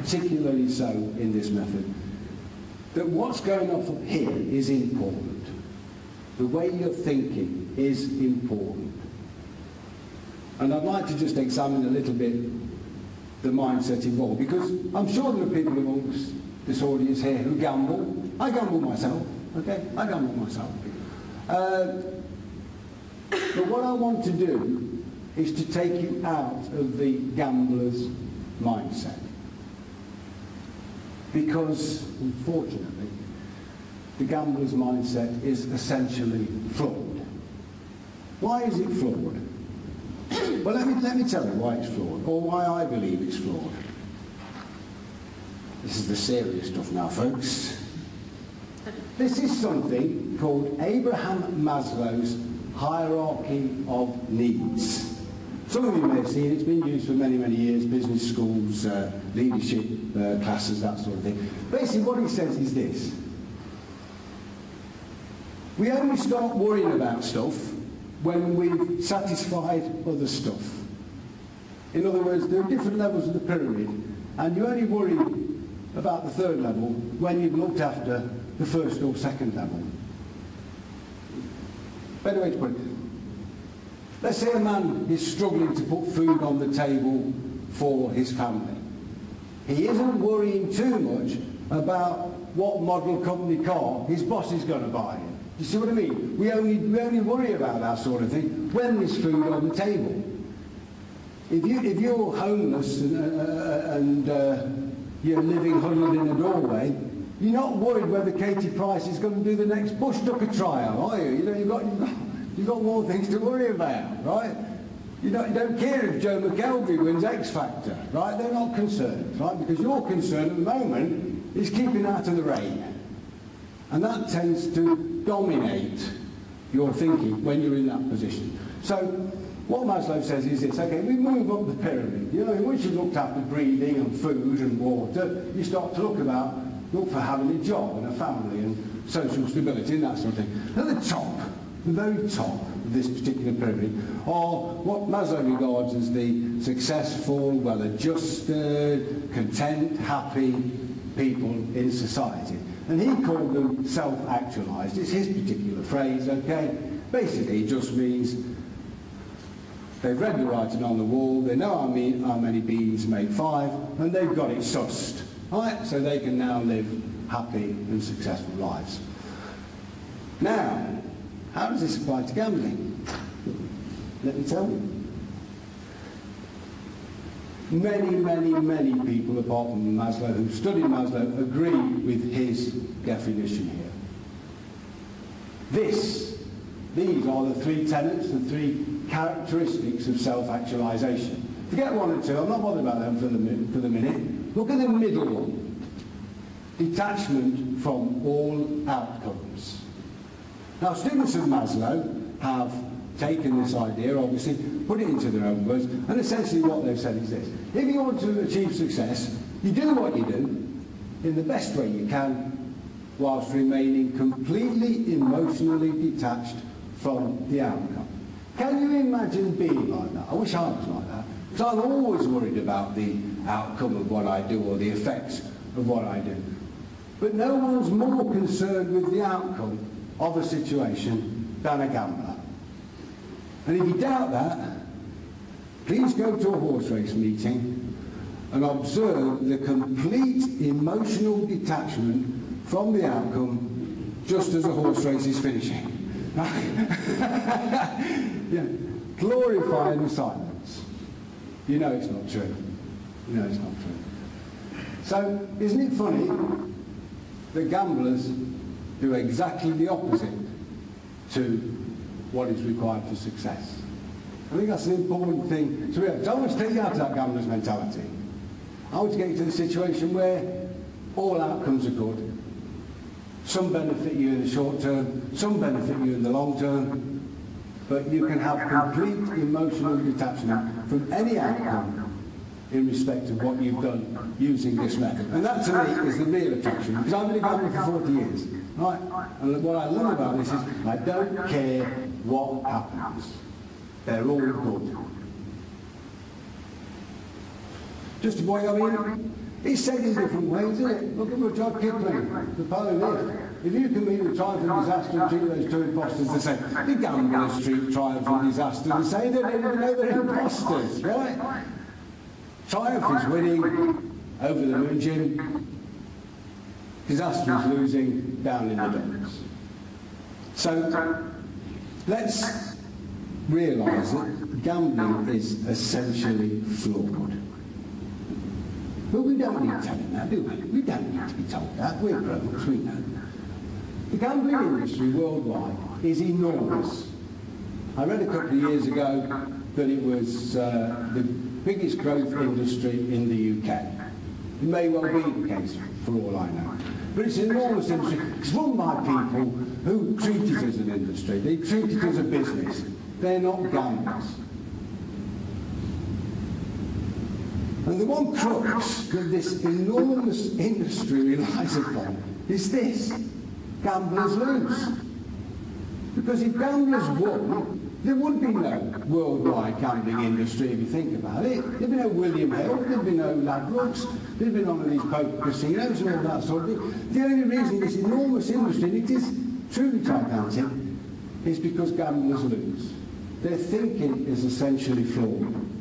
particularly so in this method, that what's going on here is important. The way you're thinking is important. And I'd like to just examine a little bit the mindset involved, because I'm sure there are people amongst this audience here who gamble. I gamble myself, okay? I gamble myself. But what I want to do is to take you out of the gambler's mindset. Because, unfortunately, the gambler's mindset is essentially flawed. Why is it flawed? Well, let me tell you why it's flawed, or why I believe it's flawed. This is the serious stuff now, folks. This is something called Abraham Maslow's hierarchy of needs. Some of you may have seen it. It's been used for many, many years, business schools, leadership classes, that sort of thing. Basically, what he says is this. We only start worrying about stuff when we've satisfied other stuff. In other words, there are different levels of the pyramid, and you only worry about the third level when you've looked after the first or second level. Better way to put it. Let's say a man is struggling to put food on the table for his family. He isn't worrying too much about what model company car his boss is going to buy him. You see what I mean? We only worry about that sort of thing when there's food on the table. If you're homeless and you're living huddled in a doorway, you're not worried whether Katie Price is going to do the next Bush Tucker trial, are you? You know, you've got more things to worry about, right? You don't care if Joe McKelvey wins X Factor, right? They're not concerned, right? Because your concern at the moment is keeping out of the rain. And that tends to dominate your thinking when you're in that position. So what Maslow says is this, okay, we move up the pyramid. You know, once you've looked after breathing and food and water, you start to look for having a job and a family and social stability and that sort of thing. At the top, the very top of this particular pyramid, are what Maslow regards as the successful, well-adjusted, content, happy people in society. And he called them self-actualized. It's his particular phrase, okay? Basically, it just means they've read the writing on the wall, they know how many beans make 5, and they've got it sussed, right? So they can now live happy and successful lives. Now, how does this apply to gambling? Let me tell you. Many, many, many people, apart from Maslow, who studied Maslow, agree with his definition here. These are the 3 tenets, the 3 characteristics of self-actualization. Forget 1 and 2, I'm not bothered about them for the minute. Look at the middle one. Detachment from all outcomes. Now, students of Maslow have taken this idea, obviously, put it into their own words, and essentially what they've said is this. If you want to achieve success, you do what you do in the best way you can, whilst remaining completely emotionally detached from the outcome. Can you imagine being like that? I wish I was like that, because I'm always worried about the outcome of what I do or the effects of what I do. But no one's more concerned with the outcome of a situation than a gambler. And if you doubt that, please go to a horse race meeting and observe the complete emotional detachment from the outcome just as a horse race is finishing. Yeah. Glorifying the silence. You know it's not true. You know it's not true. So, isn't it funny that gamblers do exactly the opposite to what is required for success? I think that's an important thing to realize. I want to take you out of that gambler's mentality. I want to get you to the situation where all outcomes are good. Some benefit you in the short term, some benefit you in the long term, but you can have complete emotional detachment from any outcome in respect of what you've done using this method. And that to me is the real attraction, because I've been a gambler for 40 years. Right? And what I love about this is I don't care what happens. They're all good. Just to point out, It's said in different ways, isn't it? Look at Rudyard Kipling, the poem If you can meet the triumph and disaster and treat those two impostors the same, the gamblers treat triumph and disaster the same. They don't even know they're impostors, right? Triumph is winning over the moon gym. Disaster is losing down in the dumps. So let's realise that gambling is essentially flawed. But we don't need telling that, do we? We don't need to be told that. We're grown-ups, we know. The gambling industry worldwide is enormous. I read a couple of years ago that it was the biggest growth industry in the UK. It may well be the case, for all I know. But it's an enormous industry. It's run by people who treat it as an industry. They treat it as a business. They're not gamblers. And the one crux that this enormous industry relies upon is this: gamblers lose. Because if gamblers won, there would be no worldwide gambling industry if you think about it. There'd be no William Hill, there'd be no Ladbrokes, there'd be none of these poker casinos and all that sort of thing. The only reason this enormous industry, and it is truly gigantic, is because gamblers lose. Their thinking is essentially flawed.